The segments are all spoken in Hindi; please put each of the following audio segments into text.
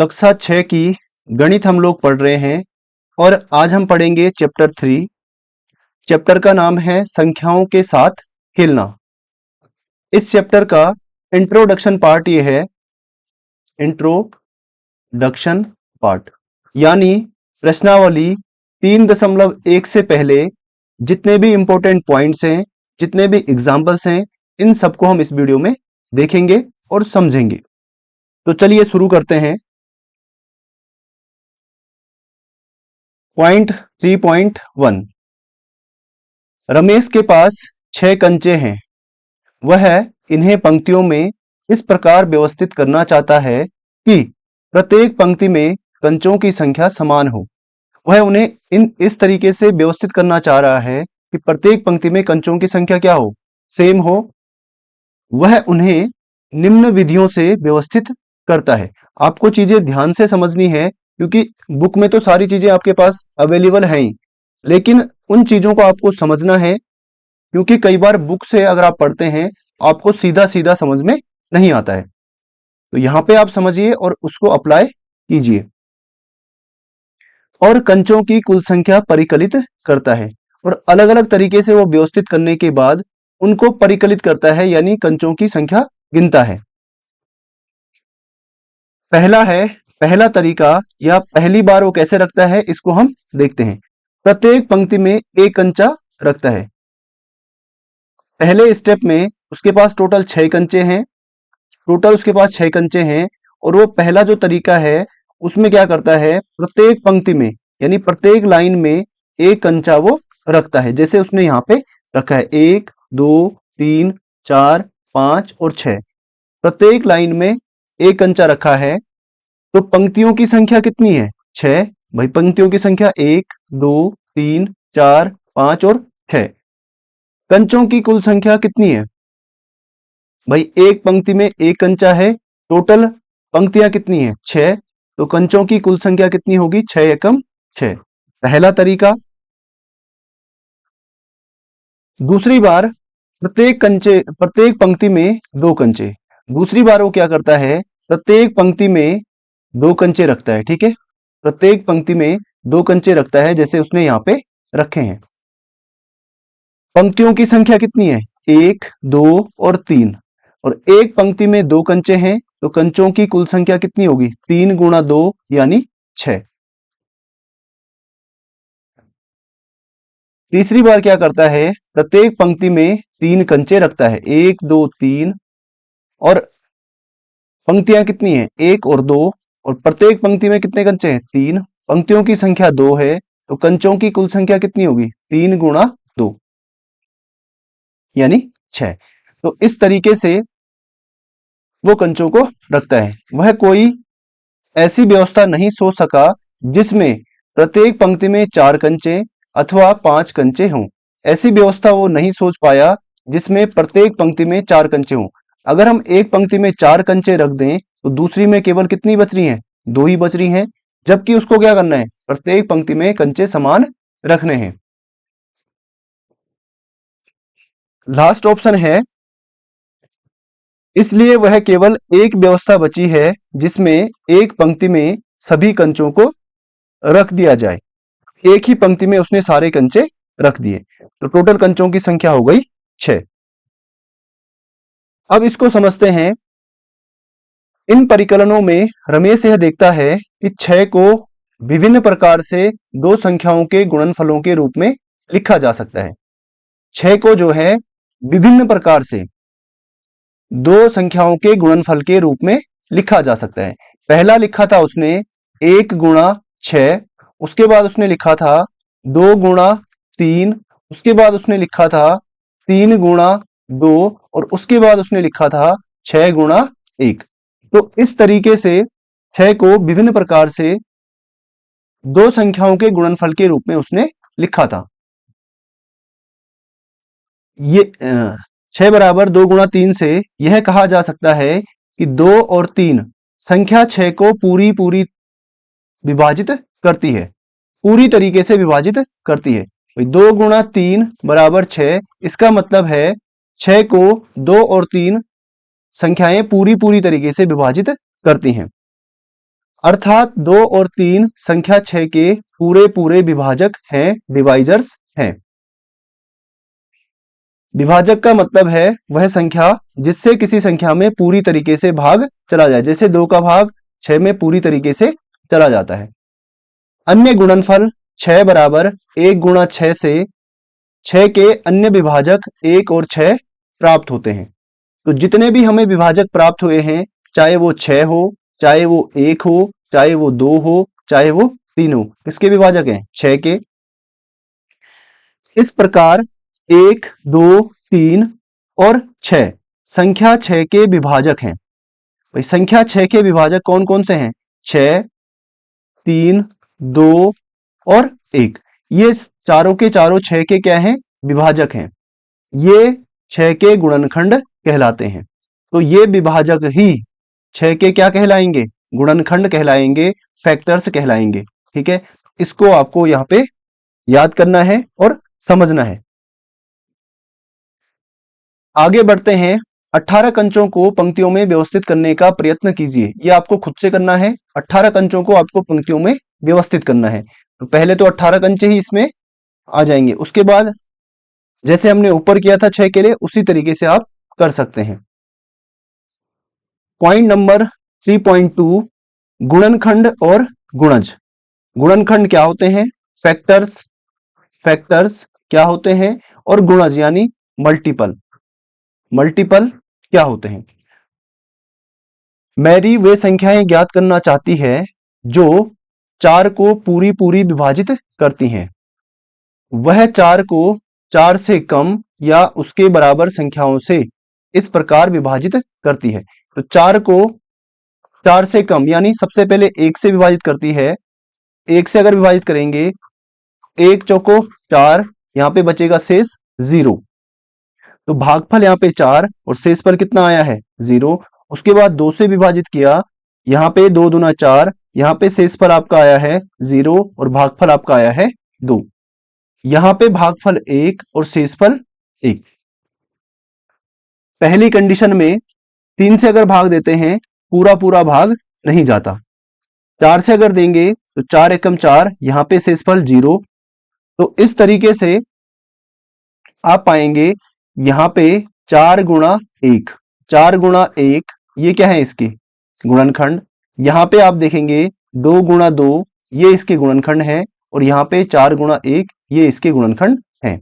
कक्षा 6 की गणित हम लोग पढ़ रहे हैं और आज हम पढ़ेंगे चैप्टर 3। चैप्टर का नाम है संख्याओं के साथ खेलना। इस चैप्टर का इंट्रोडक्शन पार्ट ये है, इंट्रोडक्शन पार्ट यानी प्रश्नावली 3.1 से पहले जितने भी इंपॉर्टेंट पॉइंट्स हैं, जितने भी एग्जाम्पल्स हैं, इन सबको हम इस वीडियो में देखेंगे और समझेंगे। तो चलिए शुरू करते हैं। पॉइंट 3.1 रमेश के पास 6 कंचे हैं। वह इन्हें पंक्तियों में इस प्रकार व्यवस्थित करना चाहता है कि प्रत्येक पंक्ति में कंचों की संख्या समान हो। वह उन्हें इस तरीके से व्यवस्थित करना चाह रहा है कि प्रत्येक पंक्ति में कंचों की संख्या क्या हो, सेम हो। वह उन्हें निम्न विधियों से व्यवस्थित करता है। आपको चीजें ध्यान से समझनी है क्योंकि बुक में तो सारी चीजें आपके पास अवेलेबल हैं ही, लेकिन उन चीजों को आपको समझना है क्योंकि कई बार बुक से अगर आप पढ़ते हैं आपको सीधा सीधा समझ में नहीं आता है। तो यहां पे आप समझिए और उसको अप्लाई कीजिए। और कंचों की कुल संख्या परिकलित करता है और अलग अलग तरीके से वो व्यवस्थित करने के बाद उनको परिकलित करता है यानी कंचों की संख्या गिनता है। पहला तरीका या पहली बार वो कैसे रखता है इसको हम देखते हैं। प्रत्येक पंक्ति में एक कंचा रखता है। पहले स्टेप में उसके पास टोटल 6 कंचे हैं। और वो पहला जो तरीका है उसमें क्या करता है, प्रत्येक पंक्ति में यानी प्रत्येक लाइन में एक कंचा वो रखता है। जैसे उसने यहाँ पे रखा है 1 2 3 4 5 और 6, प्रत्येक लाइन में एक कंचा रखा है। तो पंक्तियों की संख्या कितनी है, 6। भाई पंक्तियों की संख्या 1 2 3 4 5 और 6। कंचों की कुल संख्या कितनी है, भाई एक पंक्ति में एक कंचा है, टोटल पंक्तियां कितनी है 6। तो कंचों की कुल संख्या कितनी होगी, 6 एकम 6। पहला तरीका। दूसरी बार प्रत्येक पंक्ति में 2 कंचे। दूसरी बार वो क्या करता है, प्रत्येक पंक्ति में 2 कंचे रखता है। ठीक है, प्रत्येक पंक्ति में 2 कंचे रखता है जैसे उसने यहाँ पे रखे हैं। पंक्तियों की संख्या कितनी है, 1 2 और 3। और एक पंक्ति में 2 कंचे हैं तो कंचों की कुल संख्या कितनी होगी, 3 गुणा 2 यानी 6। तीसरी बार क्या करता है, प्रत्येक पंक्ति में 3 कंचे रखता है, 1 2 3। और पंक्तियां कितनी है, 1 और 2। और प्रत्येक पंक्ति में कितने कंचे हैं, 3। पंक्तियों की संख्या 2 है तो कंचों की कुल संख्या कितनी होगी, 3 गुणा 2 यानी 6। तो इस तरीके से वो कंचों को रखता है। वह कोई ऐसी व्यवस्था नहीं सोच सका जिसमें प्रत्येक पंक्ति में 4 कंचे अथवा 5 कंचे हों। ऐसी व्यवस्था वो नहीं सोच पाया जिसमें प्रत्येक पंक्ति में 4 कंचे हों। अगर हम एक पंक्ति में 4 कंचे रख दें तो दूसरी में केवल कितनी बच रही हैं, 2 ही बच रही हैं। जबकि उसको क्या करना है, प्रत्येक पंक्ति में कंचे समान रखने हैं। लास्ट ऑप्शन है, इसलिए वह केवल एक व्यवस्था बची है जिसमें एक पंक्ति में सभी कंचों को रख दिया जाए। एक ही पंक्ति में उसने सारे कंचे रख दिए तो टोटल कंचों की संख्या हो गई 6। अब इसको समझते हैं। इन परिकलनों में रमेश यह देखता है कि 6 को विभिन्न प्रकार से 2 संख्याओं के गुणनफलों के रूप में लिखा जा सकता है। 6 को जो है विभिन्न प्रकार से 2 संख्याओं के गुणनफल के रूप में लिखा जा सकता है। पहला लिखा था उसने 1 गुणा 6, उसके बाद उसने लिखा था 2 गुणा 3, उसके बाद उसने लिखा था 3 गुणा 2 और उसके बाद उसने लिखा था 6 गुणा 1। तो इस तरीके से 6 को विभिन्न प्रकार से 2 संख्याओं के गुणनफल के रूप में उसने लिखा था। ये 6 बराबर 2 गुणा 3 से यह कहा जा सकता है कि 2 और 3 संख्या 6 को पूरी विभाजित करती है, पूरी तरीके से विभाजित करती है। 2 गुणा 3 बराबर 6, इसका मतलब है 6 को 2 और 3 संख्याएं पूरी तरीके से विभाजित करती हैं। अर्थात 2 और 3 संख्या 6 के पूरे पूरे विभाजक हैं, डिवाइजर्स हैं। विभाजक का मतलब है वह संख्या जिससे किसी संख्या में पूरी तरीके से भाग चला जाए, जैसे 2 का भाग 6 में पूरी तरीके से चला जाता है। अन्य गुणनफल 6 बराबर 1 गुणा 6 से 6 के अन्य विभाजक 1 और 6 प्राप्त होते हैं। तो जितने भी हमें विभाजक प्राप्त हुए हैं, चाहे वो 6 हो, चाहे वो 1 हो, चाहे वो 2 हो, चाहे वो 3 हो, किसके विभाजक हैं? 6 के। इस प्रकार 1, 2, 3 और 6 संख्या 6 के विभाजक हैं। भाई संख्या 6 के विभाजक कौन कौन से हैं? 6, 3, 2 और 1। ये चारों के चारों 6 के क्या हैं? विभाजक हैं। ये 6 के गुणनखंड कहलाते हैं। तो ये विभाजक ही 6 के क्या कहलाएंगे? गुणनखंड कहलाएंगे, फैक्टर्स कहलाएंगे। ठीक है, इसको आपको यहां पे याद करना है और समझना है। आगे बढ़ते हैं। 18 कंचों को पंक्तियों में व्यवस्थित करने का प्रयत्न कीजिए। ये आपको खुद से करना है। 18 कंचों को आपको पंक्तियों में व्यवस्थित करना है। तो पहले तो 18 कंचे ही इसमें आ जाएंगे, उसके बाद जैसे हमने ऊपर किया था 6 के लिए, उसी तरीके से आप कर सकते हैं। पॉइंट नंबर 3.2 गुणनखंड और गुणज। गुणनखंड क्या होते हैं? फैक्टर्स। फैक्टर्स क्या होते हैं? और गुणज यानी मल्टीपल। मल्टीपल क्या होते हैं? मैरी वे संख्याएं ज्ञात करना चाहती है जो 4 को पूरी पूरी विभाजित करती हैं। वह 4 को 4 से कम या उसके बराबर संख्याओं से इस प्रकार विभाजित करती है। तो 4 को 4 से कम यानी सबसे पहले 1 से विभाजित करती है। 1 से अगर विभाजित करेंगे, 1 चौको 4, यहां पे बचेगा शेष 0। तो भागफल यहाँ पे 4 और शेषफल कितना आया है? 0। उसके बाद 2 से विभाजित किया, यहाँ पे 2 दूना 4, यहाँ पे शेषफल आपका आया है 0 और भागफल आपका आया है 2। यहाँ पे भागफल 1 और शेषफल 1। पहली कंडीशन में 3 से अगर भाग देते हैं, पूरा पूरा भाग नहीं जाता। 4 से अगर देंगे तो 4 एकम 4, यहाँ पे शेषफल 0। तो इस तरीके से आप पाएंगे यहां पे 4 गुणा 1, 4 गुणा 1 ये क्या है? इसके गुणनखंड। यहां पे आप देखेंगे 2 गुणा 2 ये इसके गुणनखंड है, और यहां पे 4 गुणा 1 ये इसके गुणनखंड हैं।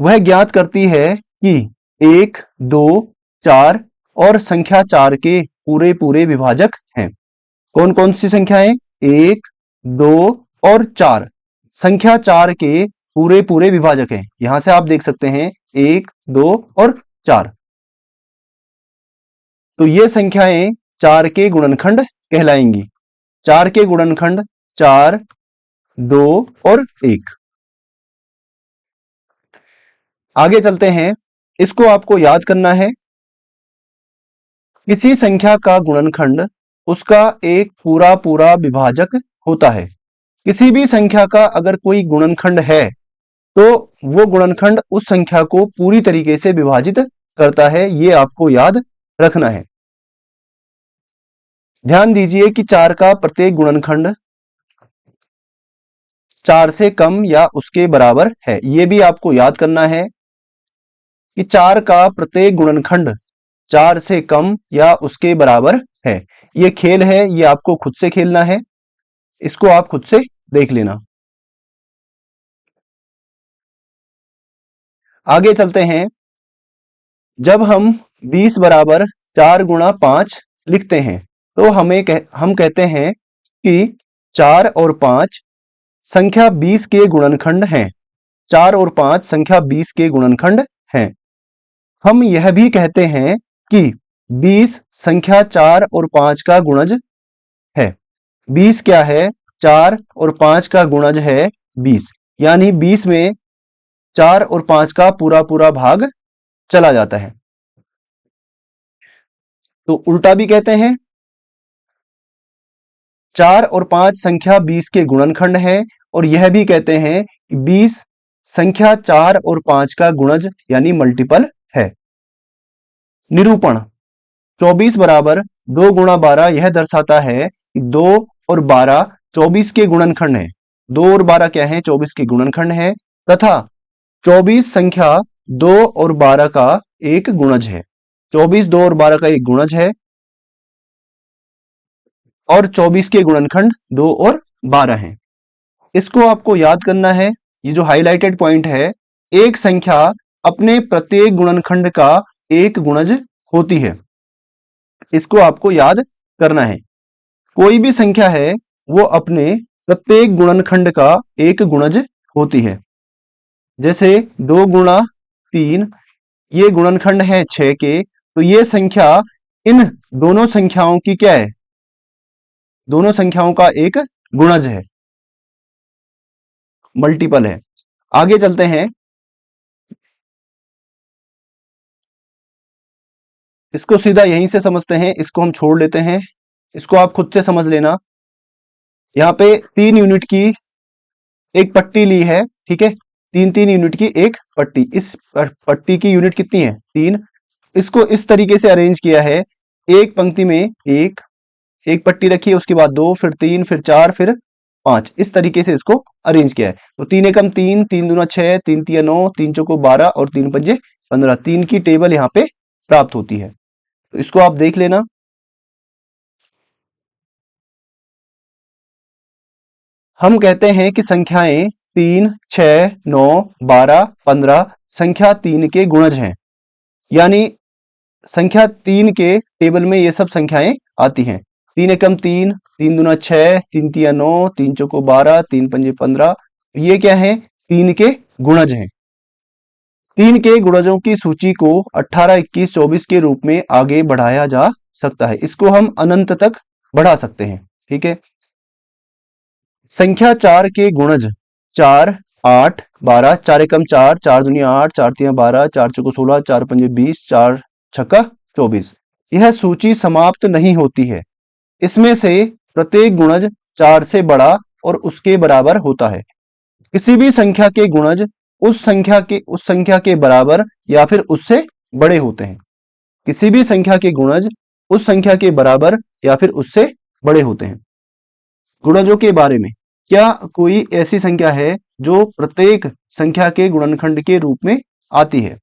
वह ज्ञात करती है कि 1, 2, 4 और संख्या 4 के पूरे पूरे विभाजक हैं। कौन कौन सी संख्याएं? 1, 2 और 4 संख्या 4 के पूरे पूरे विभाजक हैं। यहां से आप देख सकते हैं 1, 2 और 4। तो ये संख्याएं 4 के गुणनखंड कहलाएंगी। 4 के गुणनखंड 4, 2 और 1। आगे चलते हैं। इसको आपको याद करना है। किसी संख्या का गुणनखंड उसका एक पूरा पूरा विभाजक होता है। किसी भी संख्या का अगर कोई गुणनखंड है तो वो गुणनखंड उस संख्या को पूरी तरीके से विभाजित करता है। ये आपको याद रखना है। ध्यान दीजिए कि 4 का प्रत्येक गुणनखंड 4 से कम या उसके बराबर है। ये भी आपको याद करना है कि 4 का प्रत्येक गुणनखंड 4 से कम या उसके बराबर है। ये खेल है, ये आपको खुद से खेलना है। इसको आप खुद से देख लेना। आगे चलते हैं। जब हम 20 बराबर 4 गुणा 5 लिखते हैं तो हम कहते हैं कि 4 और 5 संख्या 20 के गुणनखंड हैं। 4 और 5 संख्या 20 के गुणनखंड हैं। हम यह भी कहते हैं कि 20 संख्या 4 और 5 का गुणज है। 20 क्या है? 4 और 5 का गुणज है 20। यानी 20 में 4 और 5 का पूरा पूरा भाग चला जाता है। तो उल्टा भी कहते हैं। 4 और 5 संख्या 20 के गुणनखंड है, और यह भी कहते हैं कि 20 संख्या 4 और 5 का गुणज यानी मल्टीपल है। निरूपण। 24 बराबर 2 गुणा 12 यह दर्शाता है कि 2 और 12 24 के गुणनखंड है। 2 और 12 क्या है? 24 के गुणनखंड है तथा 24 संख्या 2 और 12 का एक गुणज है। 24 2 और 12 का एक गुणज है और 24 के गुणनखंड 2 और 12 हैं। इसको आपको याद करना है। ये जो हाईलाइटेड पॉइंट है, एक संख्या अपने प्रत्येक गुणनखंड का एक गुणज होती है। इसको आपको याद करना है। कोई भी संख्या है वो अपने प्रत्येक गुणनखंड का एक गुणज होती है। जैसे 2 गुणा 3 ये गुणनखंड है 6 के, तो ये संख्या इन दोनों संख्याओं की क्या है? दोनों संख्याओं का एक गुणज है, मल्टीपल है। आगे चलते हैं। इसको सीधा यहीं से समझते हैं, इसको हम छोड़ लेते हैं, इसको आप खुद से समझ लेना। यहाँ पे 3 यूनिट की एक पट्टी ली है, ठीक है, 3 यूनिट की एक पट्टी। इस पट्टी की यूनिट कितनी है? 3। इसको इस तरीके से अरेंज किया है, एक पंक्ति में एक पट्टी रखी है, उसके बाद 2, फिर 3, फिर 4, फिर 5। इस तरीके से इसको अरेंज किया है। तो 3 एकम 3, 3 दूना 6, 3 तिया 9, 3 चौको 12 और 3 पंजे 15। 3 की टेबल यहाँ पे प्राप्त होती है, तो इसको आप देख लेना। हम कहते हैं कि संख्याएं 3, 6, 9, 12, 15 संख्या 3 के गुणज हैं, यानी संख्या 3 के टेबल में ये सब संख्याएं आती हैं। 3 एकम 3, 3 दूना 6, 3 तिया 9, 3 चौको 12, 3 पंजे 15। ये क्या है? 3 के गुणज हैं। 3 के गुणजों की सूची को 18, 21, 24 के रूप में आगे बढ़ाया जा सकता है। इसको हम अनंत तक बढ़ा सकते हैं, ठीक है। संख्या 4 के गुणज 4, 8, 12, 4 एकम 4, 4 दूनी 8, 4 तिया 12, 4 चौको 16, 4 पंजे 20, 4 छक्का 24। यह सूची समाप्त नहीं होती है। इसमें से प्रत्येक गुणज 4 से बड़ा और उसके बराबर होता है। किसी भी संख्या के गुणज उस संख्या के बराबर या फिर उससे बड़े होते हैं। किसी भी संख्या के गुणज उस संख्या के बराबर या फिर उससे बड़े होते हैं। गुणजों के बारे में, क्या कोई ऐसी संख्या है जो प्रत्येक संख्या के गुणनखंड के रूप में आती है?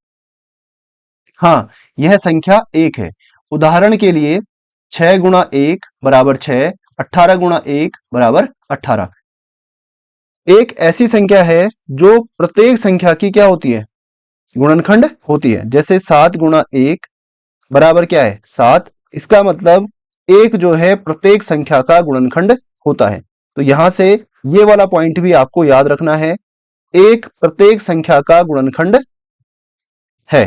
हाँ, यह संख्या 1 है। उदाहरण के लिए 6 गुणा 1 बराबर 6, 18 गुणा 1 बराबर 18। एक ऐसी संख्या है जो प्रत्येक संख्या की क्या होती है? गुणनखंड होती है। जैसे 7 गुणा 1 बराबर क्या है? 7। इसका मतलब एक जो है प्रत्येक संख्या का गुणनखंड होता है। तो यहां से ये वाला पॉइंट भी आपको याद रखना है, एक प्रत्येक संख्या का गुणनखंड है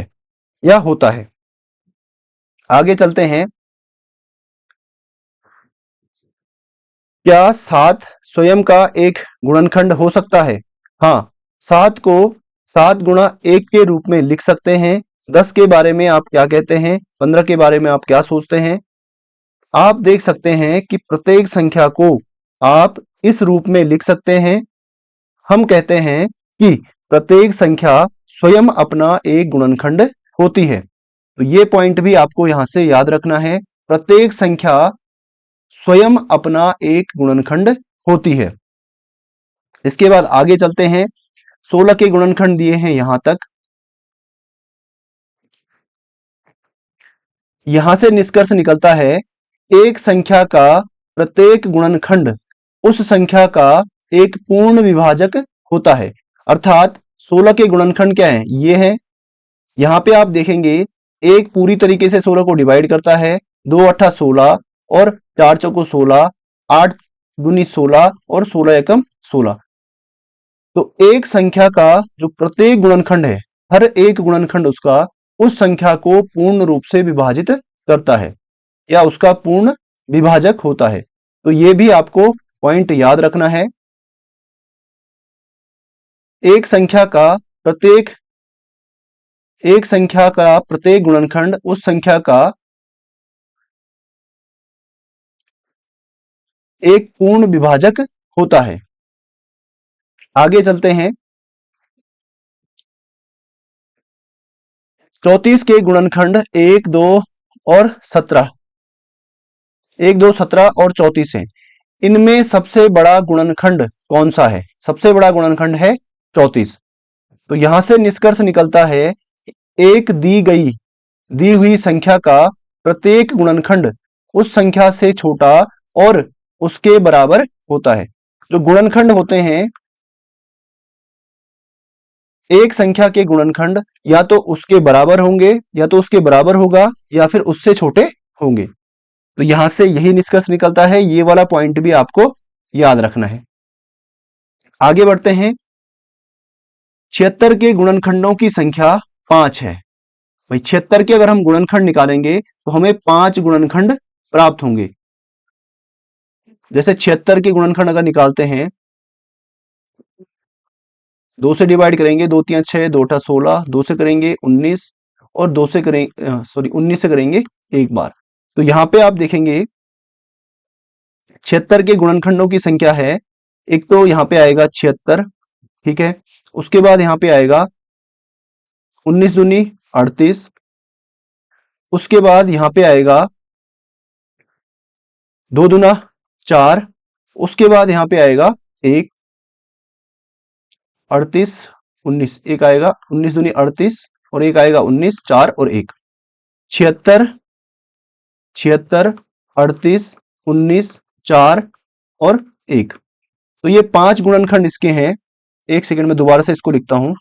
या होता है। आगे चलते हैं। क्या 7 स्वयं का एक गुणनखंड हो सकता है? हाँ, 7 को 7 गुणा 1 के रूप में लिख सकते हैं। 10 के बारे में आप क्या कहते हैं? 15 के बारे में आप क्या सोचते हैं? आप देख सकते हैं कि प्रत्येक संख्या को आप इस रूप में लिख सकते हैं। हम कहते हैं कि प्रत्येक संख्या स्वयं अपना एक गुणनखंड होती है। तो ये पॉइंट भी आपको यहां से याद रखना है, प्रत्येक संख्या स्वयं अपना एक गुणनखंड होती है। इसके बाद आगे चलते हैं। 16 के गुणनखंड दिए हैं यहां तक। यहां से निष्कर्ष निकलता है, एक संख्या का प्रत्येक गुणनखंड उस संख्या का एक पूर्ण विभाजक होता है। अर्थात 16 के गुणनखंड क्या है? ये है। यहां पे आप देखेंगे एक पूरी तरीके से 16 को डिवाइड करता है, 2 अट्ठा 16 और 4 चौको 16, 8 दूनी 16 और 16 एकम 16। तो एक संख्या का जो प्रत्येक गुणनखंड है, हर एक गुणनखंड उसका उस संख्या को पूर्ण रूप से विभाजित करता है या उसका पूर्ण विभाजक होता है। तो ये भी आपको पॉइंट याद रखना है। एक संख्या का प्रत्येक गुणनखंड उस संख्या का एक पूर्ण विभाजक होता है। आगे चलते हैं। 34 के गुणनखंड 1, 2, और 17, 1 2 17 और 34 है। इनमें सबसे बड़ा गुणनखंड कौन सा है? सबसे बड़ा गुणनखंड है 34। तो यहां से निष्कर्ष निकलता है एक दी हुई संख्या का प्रत्येक गुणनखंड उस संख्या से छोटा और उसके बराबर होता है। जो गुणनखंड होते हैं, एक संख्या के गुणनखंड या तो उसके बराबर होंगे, या तो उसके बराबर होगा, या फिर उससे छोटे होंगे। तो यहां से यही निष्कर्ष निकलता है, ये वाला पॉइंट भी आपको याद रखना है। आगे बढ़ते हैं। 76 के गुणनखंडों की संख्या 5 है। भाई 76 के अगर हम गुणनखंड निकालेंगे तो हमें 5 गुणनखंड प्राप्त होंगे। जैसे 76 के गुणनखंड अगर निकालते हैं, 2 से डिवाइड करेंगे, 2 3 6, 2 8 16, 2 से करेंगे 19 और 2 से करेंगे 19 से करेंगे एक बार। तो यहां पे आप देखेंगे 76 के गुणनखंडों की संख्या है, एक तो यहां पे आएगा 76, ठीक है। उसके बाद यहां पे आएगा 19 दूनी 38, उसके बाद यहां पे आएगा 2 दूना 4, उसके बाद यहां पे आएगा 1, 38 19, एक आएगा 19 दूनी 38 और एक आएगा 19, 4 और 1, 76 76 38 19 4 और 1। तो ये 5 गुणनखंड इसके हैं। एक सेकंड में दोबारा से इसको लिखता हूं।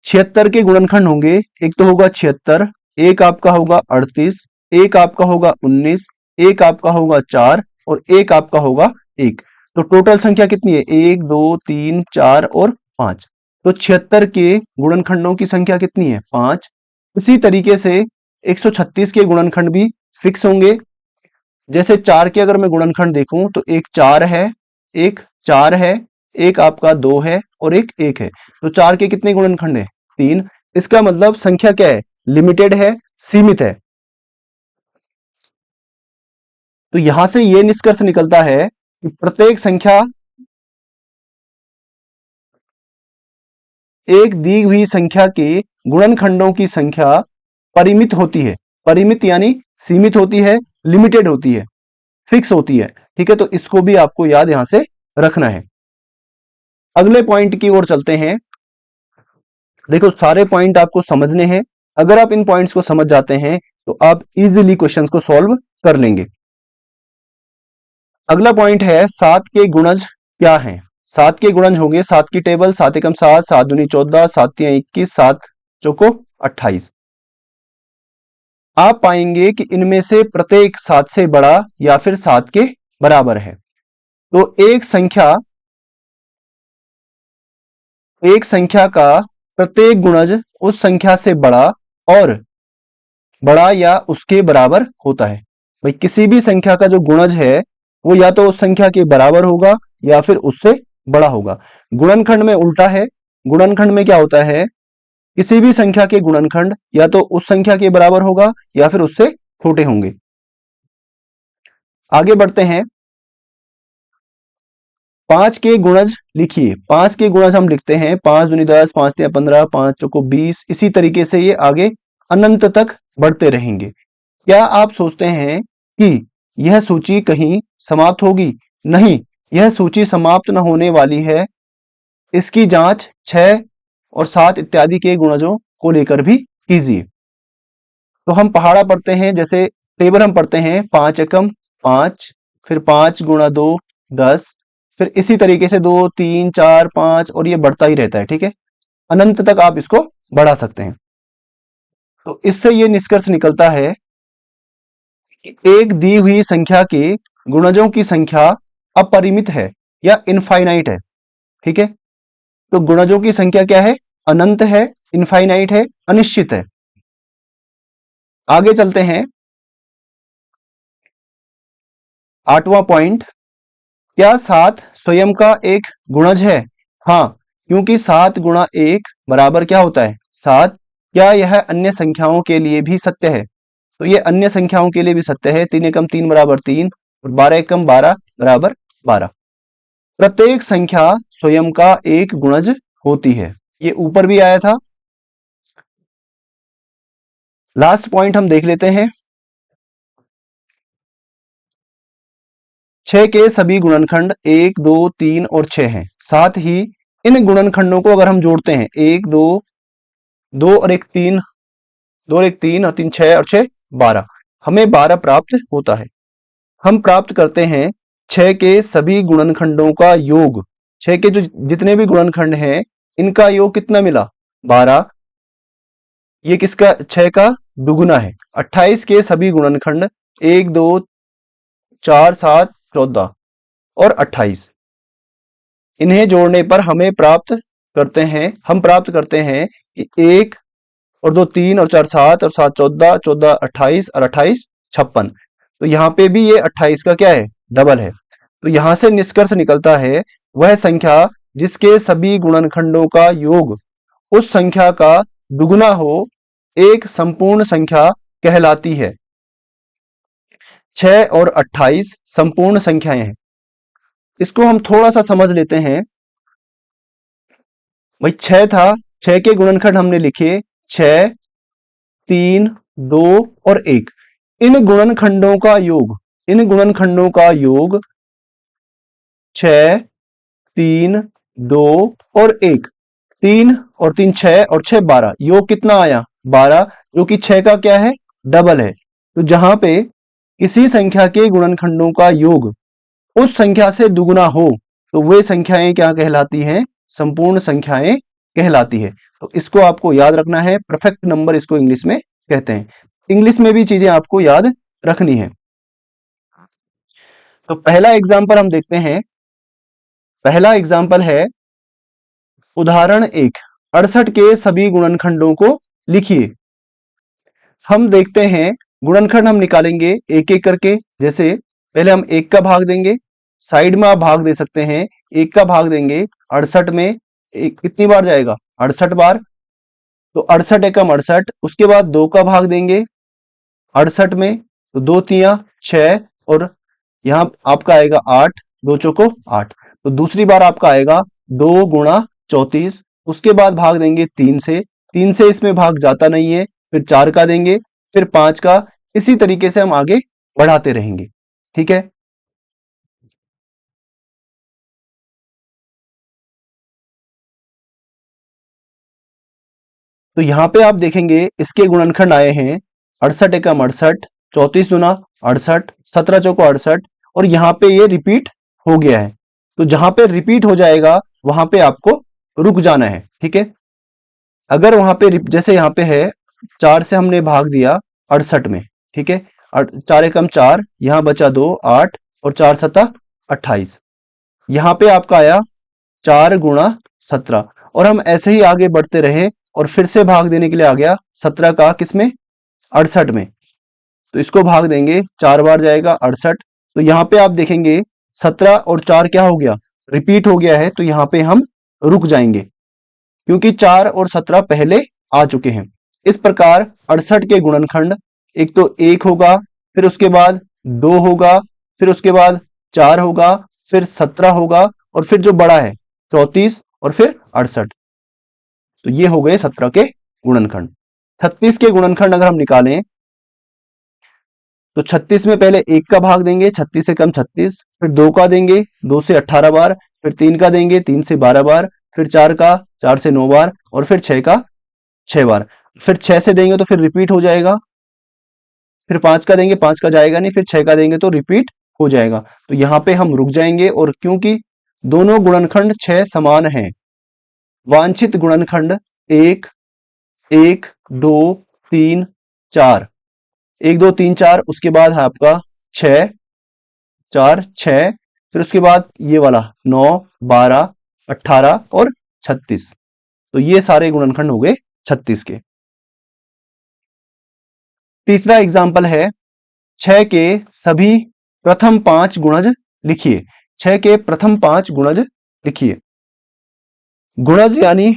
76 के गुणनखंड होंगे, एक तो होगा 76, एक आपका होगा 38, एक आपका होगा 19, एक आपका होगा 4 और एक आपका होगा 1। तो टोटल संख्या कितनी है? 1 2 3 4 और 5। तो 76 के गुणनखंडों की संख्या कितनी है? 5। इसी तरीके से 136 के गुणनखंड भी फिक्स होंगे। जैसे 4 के अगर मैं गुणनखंड देखूं तो एक 4 है, एक 4 है, एक आपका 2 है और एक 1 है। तो 4 के कितने गुणनखंड है? 3। इसका मतलब संख्या क्या है? लिमिटेड है, सीमित है। तो यहां से यह निष्कर्ष निकलता है कि प्रत्येक संख्या एक दी हुई संख्या के गुणनखंडों की संख्या परिमित होती है। परिमित यानी सीमित होती है, लिमिटेड होती है, फिक्स होती है, ठीक है। तो इसको भी आपको याद यहां से रखना है। अगले पॉइंट की ओर चलते हैं। देखो सारे पॉइंट आपको समझने हैं। अगर आप इन पॉइंट्स को समझ जाते हैं तो आप इजीली क्वेश्चंस को सॉल्व कर लेंगे। अगला पॉइंट है 7 के गुणज क्या हैं? 7 के गुणज होंगे 7 की टेबल, 7 एकम 7, 7 दूनी 14, 7 तियां 21, 7 चौको 28। आप पाएंगे कि इनमें से प्रत्येक 7 से बड़ा या फिर 7 के बराबर है। तो एक संख्या का प्रत्येक गुणज उस संख्या से बड़ा या उसके बराबर होता है। भाई किसी भी संख्या का जो गुणज है वो या तो उस संख्या के बराबर होगा या फिर उससे बड़ा होगा। गुणनखंड में उल्टा है। गुणनखंड में क्या होता है? किसी भी संख्या के गुणनखंड या तो उस संख्या के बराबर होगा या फिर उससे छोटे होंगे। आगे बढ़ते हैं। 5 के गुणज लिखिए। 5 के गुणज हम लिखते हैं 5 दूनी 10, 5 तियां 15, 5 चौको 20। इसी तरीके से ये आगे अनंत तक बढ़ते रहेंगे। क्या आप सोचते हैं कि यह सूची कहीं समाप्त होगी? नहीं, यह सूची समाप्त न होने वाली है। इसकी जांच 6 और 7 इत्यादि के गुणजों को लेकर भी कीजिए। तो हम पहाड़ा पढ़ते हैं, जैसे टेबल हम पढ़ते हैं 5 एकम 5, फिर 5 गुणा 2 10, फिर इसी तरीके से 2 3 4 5 और ये बढ़ता ही रहता है, ठीक है। अनंत तक आप इसको बढ़ा सकते हैं। तो इससे ये निष्कर्ष निकलता है कि एक दी हुई संख्या के गुणजों की संख्या अपरिमित है या इनफाइनाइट है, ठीक है। तो गुणजों की संख्या क्या है? अनंत है, इनफाइनाइट है, अनिश्चित है। आगे चलते हैं। 8वां पॉइंट, क्या 7 स्वयं का एक गुणज है? हाँ, क्योंकि 7 गुणा 1 बराबर क्या होता है? 7। क्या यह अन्य संख्याओं के लिए भी सत्य है? तो ये अन्य संख्याओं के लिए भी सत्य है। 3 एकम 3 बराबर 3 और 12 एकम 12 बराबर 12। प्रत्येक संख्या स्वयं का एक गुणज होती है। ये ऊपर भी आया था। लास्ट पॉइंट हम देख लेते हैं। 6 के सभी गुणनखंड 1, 2, 3 और 6 हैं। साथ ही इन गुणनखंडों को अगर हम जोड़ते हैं 1, 2, 2 और 1 3, 2 और 1 3 और 3 6 और 6 12, हमें 12 प्राप्त होता है। हम प्राप्त करते हैं 6 के सभी गुणनखंडों का योग। 6 के जो जितने भी गुणनखंड हैं इनका योग कितना मिला? 12। ये किसका? 6 का दुगुना है। 28 के सभी गुणनखंड 1, 2, 4, 7, 14 और 28, इन्हें जोड़ने पर हम प्राप्त करते हैं कि 1 और 2 3 और 4 7 और 7 14, 14 28 और 28 56। तो यहाँ पे भी ये 28 का क्या है? डबल है। तो यहां से निष्कर्ष निकलता है वह संख्या जिसके सभी गुणनखंडों का योग उस संख्या का दुगुना हो एक संपूर्ण संख्या कहलाती है। 6 और 28 संपूर्ण संख्याएं हैं। इसको हम थोड़ा सा समझ लेते हैं। भाई 6 था, 6 के गुणनखंड हमने लिखे 6, 3, 2 और 1। इन गुणनखंडों का योग 6, 3, 2 और 1। 3 और 3 6 और 6 12, योग कितना आया? 12, जो कि 6 का क्या है? डबल है। तो जहां पे किसी संख्या के गुणनखंडों का योग उस संख्या से दुगुना हो तो वे संख्याएं क्या कहलाती हैं? संपूर्ण संख्याएं कहलाती है। तो इसको आपको याद रखना है। परफेक्ट नंबर इसको इंग्लिश में कहते हैं। इंग्लिश में भी चीजें आपको याद रखनी है। तो पहला एग्जाम्पल हम देखते हैं। पहला एग्जाम्पल है उदाहरण 1, 68 के सभी गुणनखंडों को लिखिए। हम देखते हैं गुणनखंड हम निकालेंगे एक एक करके। जैसे पहले हम 1 का भाग देंगे, साइड में आप भाग दे सकते हैं। 1 का भाग देंगे 68 में, एक कितनी बार जाएगा? 68 बार। तो 68 एकम 68। उसके बाद 2 का भाग देंगे 68 में, तो 2 तिया 6 और यहां आपका आएगा 8, 2 चौको 8। तो दूसरी बार आपका आएगा 2 गुणा 34। उसके बाद भाग देंगे 3 से, 3 से इसमें भाग जाता नहीं है। फिर 4 का देंगे, फिर 5 का। इसी तरीके से हम आगे बढ़ाते रहेंगे। ठीक है। तो यहां पे आप देखेंगे इसके गुणनखंड आए हैं 68 एकम 68, 34 दुना 68, 17 चौको 68 और यहां पे ये रिपीट हो गया है। तो जहां पे रिपीट हो जाएगा वहां पे आपको रुक जाना है। ठीक है। अगर वहां पे जैसे यहां पे है 4 से हमने भाग दिया 68 में। ठीक है। 4 एकम 4, यहां बचा 2 8 और 4 सता 28। यहां पे आपका आया 4 गुणा 17 और हम ऐसे ही आगे बढ़ते रहे और फिर से भाग देने के लिए आ गया 17 का किसमें? 68 में। तो इसको भाग देंगे 4 बार जाएगा 68। तो यहां पे आप देखेंगे 17 और 4 क्या हो गया? रिपीट हो गया है। तो यहां पे हम रुक जाएंगे क्योंकि 4 और 17 पहले आ चुके हैं। इस प्रकार 68 के गुणनखंड एक तो 1 होगा, फिर उसके बाद 2 होगा, फिर उसके बाद 4 होगा, फिर 17 होगा और फिर जो बड़ा है 34 और फिर 68। तो ये हो गए 17 के गुणनखंड। 36 के गुणनखंड अगर हम निकालें तो 36 में पहले 1 का भाग देंगे 36 से कम 36, फिर 2 का देंगे 2 से 18 बार, फिर 3 का देंगे 3 से 12 बार, फिर 4 का 4 से 9 बार और फिर 6 का 6 बार। फिर 6 से देंगे तो फिर रिपीट हो जाएगा। फिर 5 का देंगे 5 का जाएगा नहीं, फिर 6 का देंगे तो रिपीट हो जाएगा। तो यहां पे हम रुक जाएंगे और क्योंकि दोनों गुणनखंड 6 समान हैं, वांछित गुणनखंड 1 1 2 3 4, 1 2 3 4, उसके बाद है आपका 6 4 6, फिर उसके बाद ये वाला 9 12 18 और 36। तो ये सारे गुणनखंड हो गए 36 के। तीसरा एग्जाम्पल है 6 के सभी प्रथम 5 गुणज लिखिए। 6 के प्रथम 5 गुणज लिखिए। गुणज यानी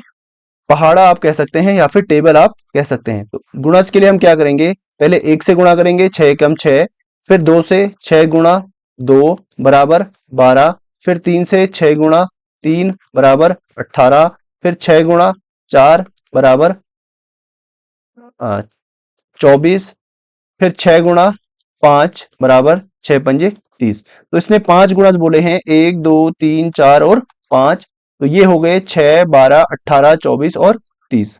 पहाड़ा आप कह सकते हैं या फिर टेबल आप कह सकते हैं। तो गुणज के लिए हम क्या करेंगे? पहले 1 से गुणा करेंगे 6 एकम 6, फिर 2 से 6 गुणा 2 बराबर 12, फिर 3 से 6 गुणा 3 बराबर 18, फिर 6 गुणा 4 बराबर 24, फिर 6 गुणा 5 बराबर 6 पंजे 30। तो इसने 5 गुणा बोले हैं, 1 2 3 4 और 5, तो ये हो गए 6 12 18 24 और 30।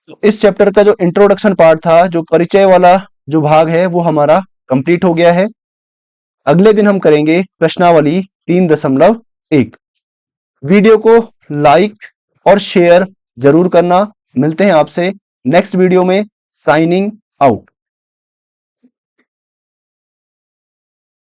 तो इस चैप्टर का जो इंट्रोडक्शन पार्ट था, जो परिचय वाला जो भाग है, वो हमारा कंप्लीट हो गया है। अगले दिन हम करेंगे प्रश्नावली 3.1। वीडियो को लाइक और शेयर जरूर करना। मिलते हैं आपसे नेक्स्ट वीडियो में। Signing out.